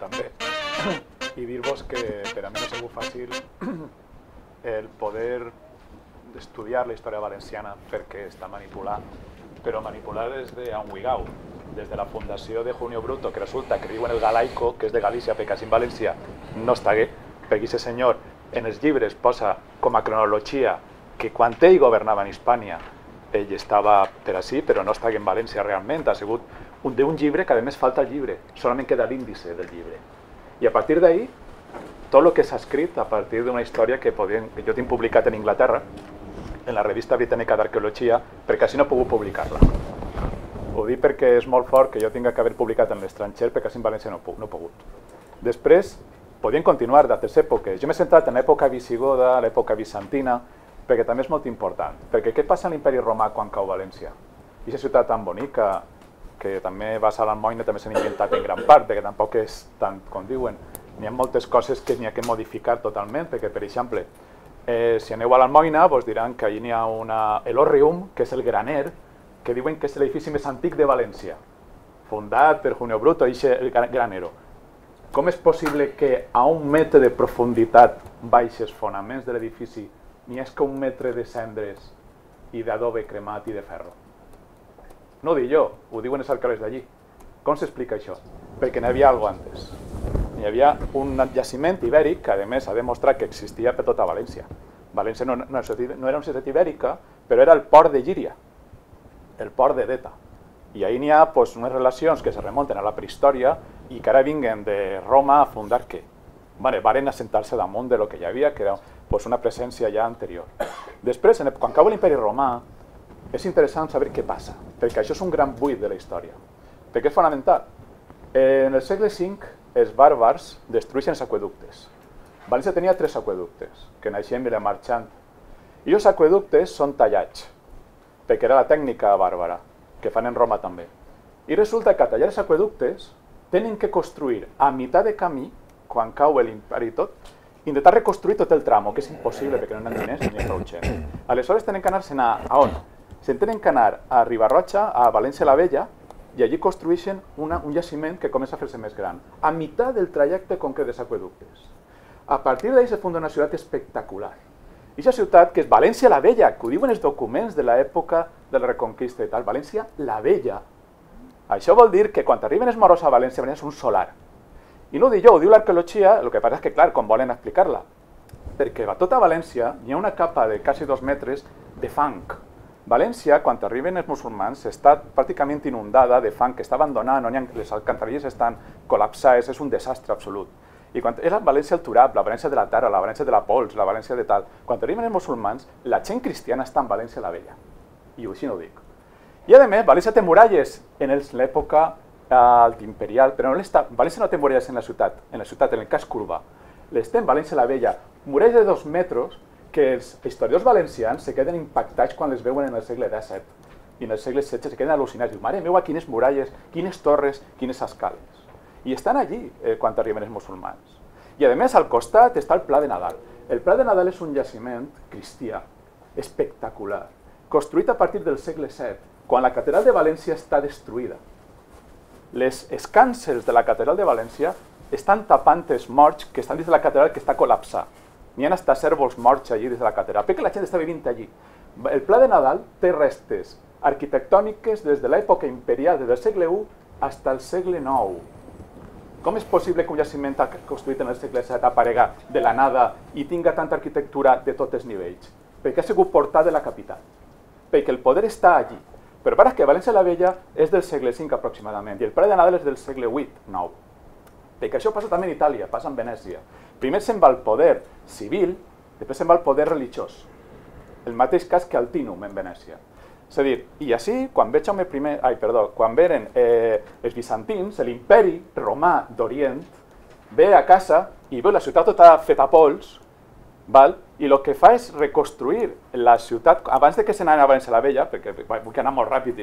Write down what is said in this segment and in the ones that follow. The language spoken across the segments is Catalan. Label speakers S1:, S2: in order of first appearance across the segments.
S1: també. I dir-vos que per a mi no ha sigut fàcil el poder estudiar la història valenciana perquè està manipulat, però manipulat des d'Anguigau, des de la fundació de Junio Bruto, que resulta que diu en el Galaico, que és de Galícia, perquè així en València no estagué, perquè aquest senyor en els llibres posa com a cronologia que quan ell governava en Hispània ell estava per ací, però no estava en València realment, ha sigut d'un llibre que a més falta el llibre, solament queda l'índice del llibre. I a partir d'ahí, tot el que s'ha escrit a partir d'una història que jo tinc publicat en Inglaterra, en la revista britànica d'arqueologia, perquè així no he pogut publicar-la. Ho dic perquè és molt fort que jo tinga que haver publicat en l'estranger, perquè així en València no he pogut. Després, podien continuar d'altres èpoques. Jo m'he centrat en l'època visigoda, l'època bizantina, perquè també és molt important. Perquè què passa a l'imperi romà quan cau València? I aquesta ciutat tan bonica, que també va a l'Almoina, també s'han inventat en gran part, perquè tampoc és tant com diuen. N'hi ha moltes coses que n'hi ha que modificar totalment, perquè, per exemple, si aneu a l'Almoina, vos diran que allà n'hi ha l'Orrium, que és el graner, que diuen que és l'edifici més antic de València, fundat per Junio Bruto, el granero. Com és possible que a 1 metre de profunditat baixes fonaments de l'edifici n'hi és que 1 metre de cendres i d'adobe cremat i de ferro? No ho dic jo, ho diuen els arqueòlegs d'allí. Com s'explica això? Perquè n'hi havia alguna cosa antes. Hi havia un jaciment ibèric que, a més, ha demostrat que existia per tota València. València no era una ciutat ibèrica, però era el port de Llíria, el port de Deta. I ahí n'hi ha unes relacions que se remunten a la prehistòria i que ara vinguen de Roma a fundar què? Varen assentar-se damunt de lo que hi havia, que era una presència ja anterior. Després, quan cau l'Imperi Romà, és interessant saber què passa, perquè això és un gran buit de la història. Perquè és fonamental. En el segle V, els bàrbars destrueixen els aqüeductes. València tenia 3 aqüeductes, que naixien Vilamarxant. I els aqüeductes són tallats, perquè era la tècnica bàrbara, que fan en Roma també. I resulta que a tallar els aqüeductes tenen que construir a meitat de camí, quan cau l'imperi tot, intentar reconstruir tot el tramo, que és impossible perquè no hi ha diners ni prou gent. Aleshores tenen que anar-se'n a on? Se'n tenen que anar a Ribarroja, a València la Vella, i allí construeixen un jaciment que comença a fer-se més gran, a meitat del trajecte concret dels aqüeductes. A partir d'ahí se funda una ciutat espectacular. I aquesta ciutat, que és València la Vella, que ho diuen els documents de l'època de la Reconquista i tal, València la Vella. Això vol dir que quan arriben els moros a València, València és un solar. I no ho dic jo, ho diu l'arqueologia, el que passa és que, clar, com volen explicar-la, perquè a tota València hi ha una capa de quasi 2 metres de fang. València, quan arriben els musulmans, està pràcticament inundada de fang que està abandonada, les alcantarilles estan col·lapsades, és un desastre absolut. I quan és la València el Turab, la València de la Tara, la València de la Pols, la València de tal, quan arriben els musulmans, la gent cristiana està en València la Vella. I així no ho dic. I a més, València té muralles en l'època imperial, però València no té muralles en la ciutat, en el casc urbà. Les té en València la Vella, muralles de 2 metres, que els historiadors valencians se queden impactats quan les veuen en el segle XVII i en el segle XVI se queden al·lucinats. Diu, mare meva, quines muralles, quines torres, quines escales. I estan allí quan arriben els musulmans. I a més, al costat està el Pla de Nadal. El Pla de Nadal és un jaciment cristià espectacular, construït a partir del segle VII, quan la catedral de València està destruïda. Les escàncels de la catedral de València estan tapant els morts que estan dins de la catedral que està col·lapsada. N'hi ha hasta cérvols morts allí des de la catedral, perquè la gent està vivint allí. El Pla de Nadal té restes arquitectòniques des de l'època imperial, des del segle I fins al segle IX. Com és possible que un jaciment construït en el segle VII aparega de la nada i tinga tanta arquitectura de tots els nivells? Perquè ha sigut portat de la capital, perquè el poder està allí. Però para que València la Vella és del segle V aproximadament, i el Pla de Nadal és del segle VIII, IX. Perquè això passa també en Itàlia, passa en Venècia. Primer se'n va el poder civil, després se'n va el poder religiós. El mateix cas que Altinum en Venècia. És a dir, i així, quan quan venen els bizantins, l'imperi romà d'Orient, ve a casa i veu la ciutat tota feta a pols, i el que fa és reconstruir la ciutat, abans que se n'anava a València la Vella, perquè vull anar molt ràpid,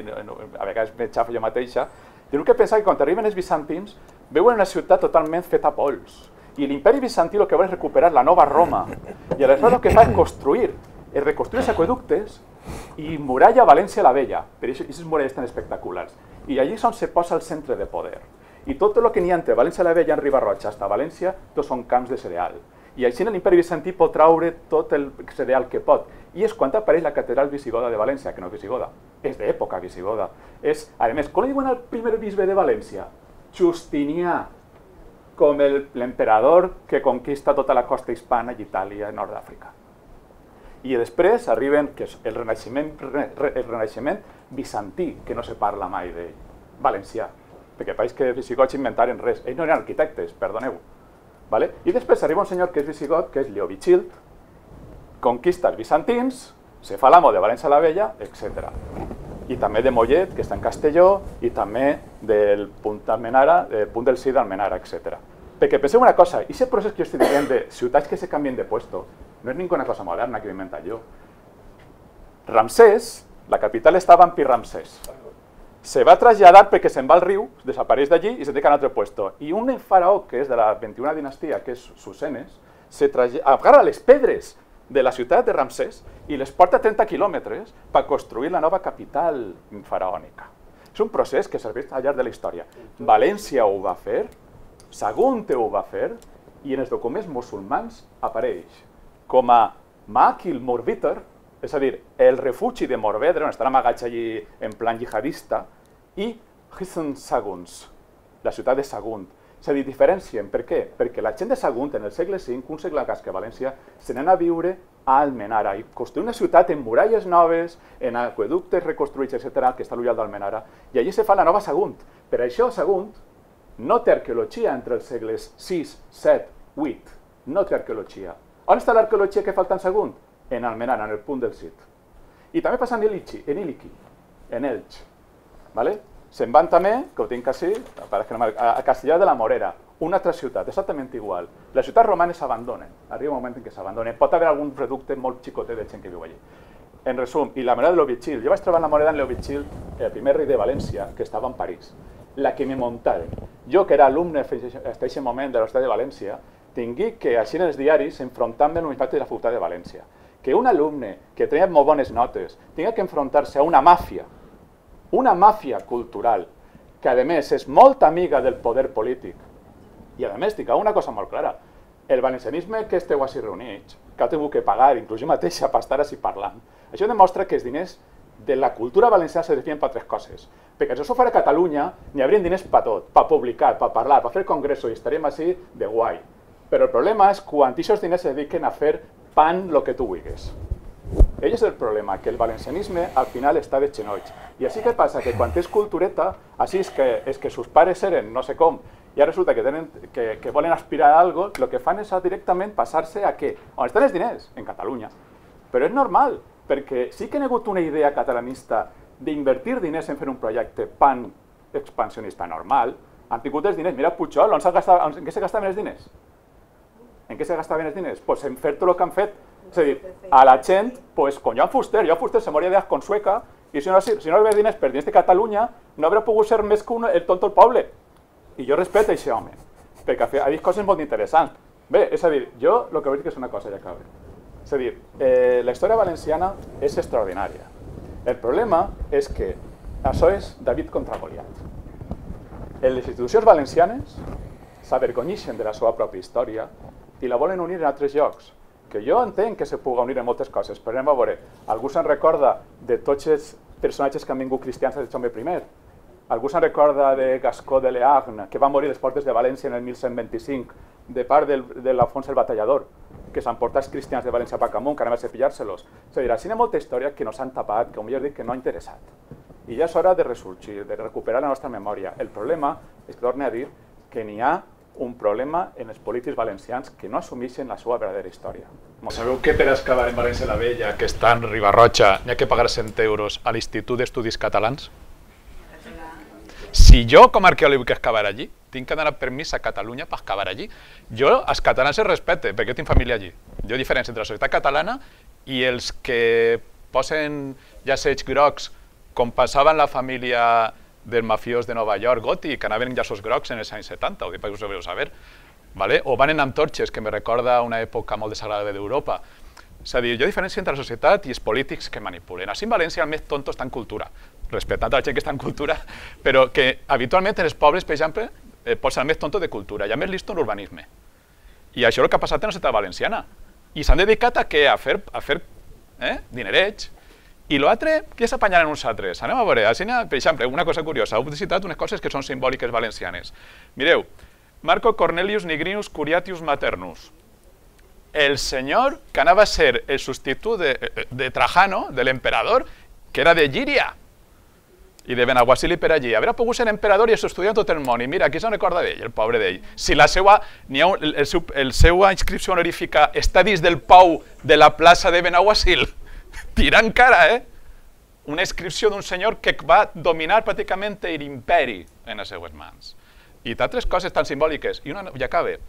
S1: a vegades me xafo jo mateixa, teniu que pensar que quan arriben els bizantins veuen una ciutat totalment feta a pols. I l'imperi bizantí el que vol és recuperar la nova Roma. I aleshores el que fa és reconstruir els aqüeductes i muralla València la Vella. Per això aquestes muralles tan espectaculars. I allí és on se posa el centre de poder. I tot el que n'hi ha entre València la Vella i Riba-roja fins a València, tots són camps de cereal. I així l'imperi bizantí pot traure tot el cereal que pot. I és quan apareix la catedral visigoda de València, que no és visigoda, és d'època visigoda. A més, com li diuen al primer bisbe de València? Justinià, com l'emperador que conquista tota la costa hispana i Itàlia i Nord d'Àfrica. I després arriben, que és el renaixement bizantí, que no se parla mai d'ell, valencià, perquè pareix que els visigots inventaren res. Ells no eren arquitectes, perdoneu. I després arriba un senyor que és visigot, que és Leovigild, conquista els bizantins, se fa l'amo de València la Vella, etc. I també de Mollet, que està en Castelló, i també del Punt del Sí d'Almenara, etc. Perquè penseu una cosa, i aquest procés que jo estic dient de ciutats que se canvien de puesto, no és ninguna cosa moderna que he inventat jo. Ramsès, la capital estava en Pi-Ramsès. Se va traslladar perquè se'n va al riu, desapareix d'allí i se dedica a un altre puesto. I un faraó, que és de la 21a dinastia, que és Susenes, agarra les pedres de la ciutat de Ramsès i les porta 30 quilòmetres per construir la nova capital faraònica. És un procés que serveix al llarg de la història. València ho va fer, Sagunte ho va fer, i en els documents musulmans apareix com a Ma'akil Morbitter, és a dir, el refugi de Morvedre, on estan amagats allí en plan jihadista, i Hisn Sagunt, la ciutat de Sagunt. És a dir, diferencien. Per què? Perquè la gent de Sagunt, en el segle V, un segle abans que València, se n'anà a viure a Almenara i construir una ciutat en muralles noves, en aqüeductes reconstruïts, etc., que està a l'ull d'Almenara, i allí se fa la nova Sagunt. Per això Sagunt no té arqueologia entre els segles VI, VII, VIII. No té arqueologia. On està l'arqueologia que falta en Sagunt? En Almenara, en el punt del Cid. I també passa en Illiqui, en Elx. Se'n van també, que ho tinc així, a Castellar de la Morera, una altra ciutat, exactament igual. Les ciutats romanes s'abandonen, arriba un moment en què s'abandonen. Pot haver algun reducte molt xicotet de gent que viu allí. En resum, i la Morera de Leovigild. Jo vaig trobar la Morera en Leovigild, el primer rei de València, que estava en París. La que me muntaren. Jo, que era alumne fins a aquest moment de l'Universitat de València, tingui que, així en els diaris, enfrontar-me amb l'impacte de la Facultat de València. Que un alumne que tenia molt bones notes tingui que enfrontar-se a una màfia cultural, que a més és molt amiga del poder polític. I a més, dic una cosa molt clara, el valencianisme que esteu així reunits, que ha tingut que pagar, inclús jo mateixa, per estar així parlant, això demostra que els diners de la cultura valenciana se desfien per tres coses. Perquè si això fora a Catalunya, n'hi haurien diners per tot, per publicar, per parlar, per fer congressos, i estaríem així de guai. Però el problema és quan aquests diners se dediquen a fer pan lo que tu vulguis. Ell és el problema, que el valencianisme al final està de genolls. I així que passa que quan tens cultureta, així és que sus pares eren no sé com, i ara resulta que volen aspirar a algo, el que fan és directament passar-se a què? On estan els diners? En Catalunya. Però és normal, perquè sí que hi ha hagut una idea catalanista d'invertir diners en fer un projecte pan expansionista normal, han tingut els diners. Mira Pujol, en què se gastaven els diners? En què se gastaven els diners? Doncs en fer tot el que han fet. És a dir, a la gent, doncs com Joan Fuster se moria d'as con sueca, i si no hi havia diners per dins de Catalunya, no hauria pogut ser més que el tonto el poble. I jo respeto aquest home, perquè ha dit coses molt interessants. Bé, és a dir, jo el que vull dir és una cosa, ja acabo. És a dir, la història valenciana és extraordinària. El problema és que això és David contra Goliat. Les institucions valencianes s'avergonyeixen de la seva pròpia història i la volen unir en altres llocs. Que jo entenc que se pugui unir en moltes coses, però anem a veure, algú se'n recorda de tots els personatges que han vingut cristians de Jaume I? Algú se'n recorda de Gascó de Leagne, que va morir a les portes de València en el 1125, de part de l'Alfons el Batallador, que s'han portat els cristians de València a Pacamunt, que anem a cepillar-se-los. És a dir, així hi ha molta història que nos han tapat, que millor dic que no ha interessat. I ja és hora de ressorgir, de recuperar la nostra memòria. El problema és que torne a dir que n'hi ha un problema en els polítics valencians que no assumeixen la seva verdadera història. Sabeu que per excavar en València la Vella, que està en Riba-roja, n'hi ha que pagar 100 euros a l'Institut d'Estudis Catalans? Si jo, com a arqueòleg, vull excavar allí, tinc que donar permís a Catalunya per excavar allí. Jo, els catalans es respecte, perquè jo tinc família allí. Jo diferencio entre la societat catalana i els que posen llacets grocs, com passaven la família del mafiós de Nova York, Gotti, que anaven en llaços grocs en els anys 70, ho dic perquè us ho veu saber. O van en antorxes, que me recorda una època molt desagradable d'Europa. És a dir, jo diferencio entre la societat i els polítics que manipulen. Així en València el més tonto està en cultura, respectant a la gent que està en cultura, però que habitualment en els pobles, per exemple,
S2: pot ser el més tonto de cultura i el més listo en urbanisme. I això és el que ha passat en la ciutat valenciana. I s'han dedicat a què? A fer dinerets. I l'altre, què s'apanyaran uns altres? Anem a veure, per exemple, una cosa curiosa, heu citat unes coses que són simbòliques valencianes. Mireu, Marco Cornelius Nigrinus Curiatius Maternus, el senyor que anava a ser el substitut de Trajano, de l'emperador, que era de Llíria, i de Benaguasil i per allí. Haurà pogut ser emperador i estudiar tot el món. I mira, qui se'n recorda d'ell, el pobre d'ell. Si la seva inscripció honorífica està dins del pou de la plaça de Benaguasil, tirant cara, una inscripció d'un senyor que va dominar pràcticament l'imperi en les seues mans. I d'altres coses tan simbòliques. I ja acabe.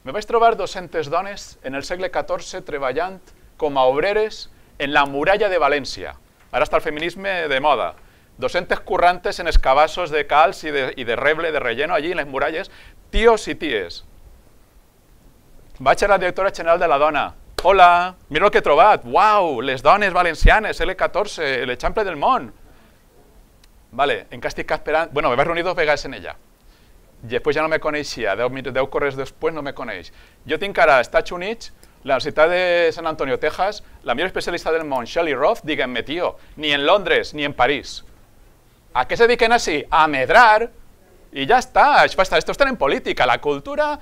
S2: Me vaig trobar 200 dones en el segle XIV treballant com a obreres en la muralla de València. Ara està el feminisme de moda. 200 currantes en escabassos de calç i de reble, de relleno, allí en les muralles, tios i ties. Vaig a la directora general de la dona. Hola, mira el que he trobat. Uau, les dones valencianes, L14, l'exemple del món. Vale, encara estic esperant... Bueno, me vaig reunir 2 vegades en ella. I després ja no me coneixia, 10 corrents després no me coneix. Jo tinc ara als Estats Units, la Universitat de San Antonio, Texas, la millor especialista del món, Shelley Roth, diguem-me, tio, ni en Londres ni en París. ¿A què se dediquen així? A medrar, i ja està, esto està en política, la cultura,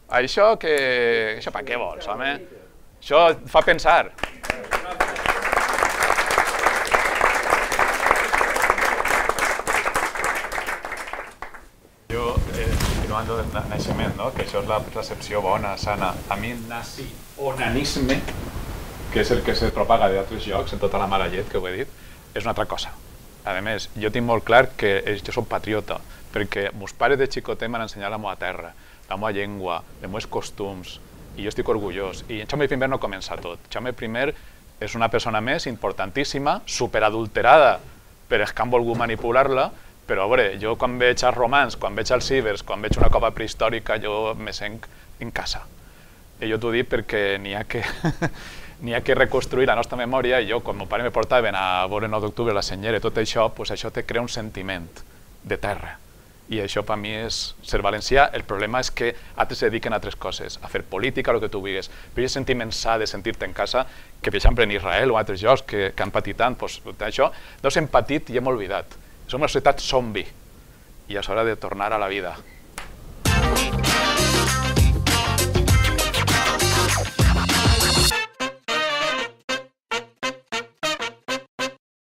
S2: això per què vols, home? Això fa pensar.
S1: Jo, continuant del naixement, que això és la recepció bona, sana, a mi el nazi-onanisme, que és el que se propaga d'altres llocs, en tota la mala llet que ho he dit, és una altra cosa. A més, jo tinc molt clar que jo soc patriota, perquè meus pares de xicotet m'han ensenyat la meva terra, la meva llengua, els meus costums, i jo estic orgullós. I en Jaume I no comença tot. Jaume I és una persona més importantíssima, superadulterada per els que han volgut manipular-la, però a veure, jo quan veig els romans, quan veig els cibers, quan veig una copa prehistòrica, jo me sent en casa. I jo t'ho dic perquè n'hi ha que reconstruir la nostra memòria, i jo, quan meu pare me portaven a veure el 9 d'octubre, la senyera i tot això, això te crea un sentiment de terra. I això per mi és ser valencià. El problema és que altres se dediquen a altres coses, a fer política, el que tu vulguis. Però aquest sentiment sa de sentir-te en casa, que per exemple en Israel o altres llocs que han patit tant, això, doncs hem patit i hem oblidat. Som una societat zombi i és hora de tornar a la vida.